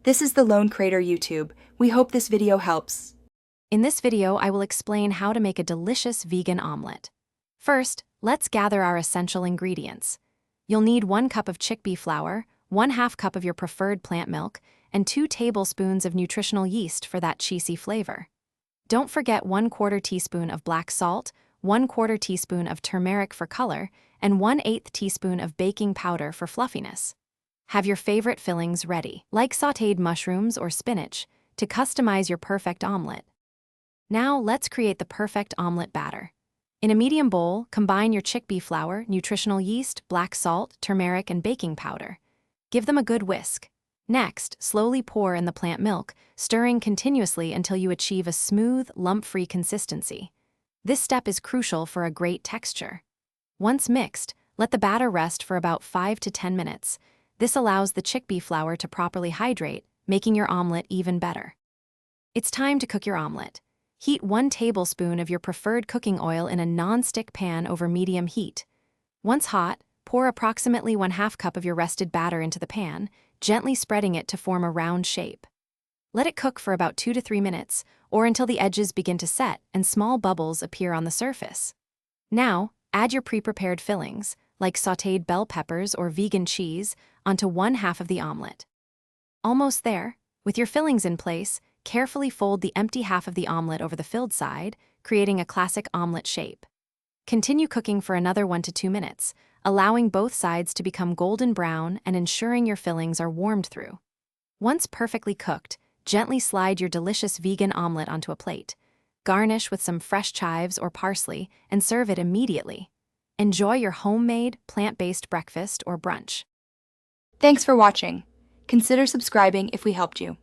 This is the Lone Crater YouTube. We hope this video helps. In this video, I will explain how to make a delicious vegan omelet. First, let's gather our essential ingredients. You'll need 1 cup of chickpea flour, 1/2 cup of your preferred plant milk, and 2 tablespoons of nutritional yeast for that cheesy flavor. Don't forget 1/4 teaspoon of black salt, 1/4 teaspoon of turmeric for color, and 1/8 teaspoon of baking powder for fluffiness. Have your favorite fillings ready, like sautéed mushrooms or spinach, to customize your perfect omelet. Now let's create the perfect omelet batter. In a medium bowl, combine your chickpea flour, nutritional yeast, black salt, turmeric, and baking powder. Give them a good whisk. Next, slowly pour in the plant milk, stirring continuously until you achieve a smooth, lump-free consistency. This step is crucial for a great texture. Once mixed, let the batter rest for about 5 to 10 minutes. This allows the chickpea flour to properly hydrate, making your omelet even better. It's time to cook your omelet. Heat 1 tablespoon of your preferred cooking oil in a non-stick pan over medium heat. Once hot, pour approximately 1/2 cup of your rested batter into the pan, gently spreading it to form a round shape. Let it cook for about 2 to 3 minutes, or until the edges begin to set and small bubbles appear on the surface. Now, add your pre-prepared fillings, like sautéed bell peppers or vegan cheese, onto 1/2 of the omelet. Almost there, with your fillings in place, carefully fold the empty half of the omelet over the filled side, creating a classic omelet shape. Continue cooking for another 1 to 2 minutes, allowing both sides to become golden brown and ensuring your fillings are warmed through. Once perfectly cooked, gently slide your delicious vegan omelet onto a plate. Garnish with some fresh chives or parsley and serve it immediately. Enjoy your homemade, plant-based breakfast or brunch. Thanks for watching. Consider subscribing if we helped you.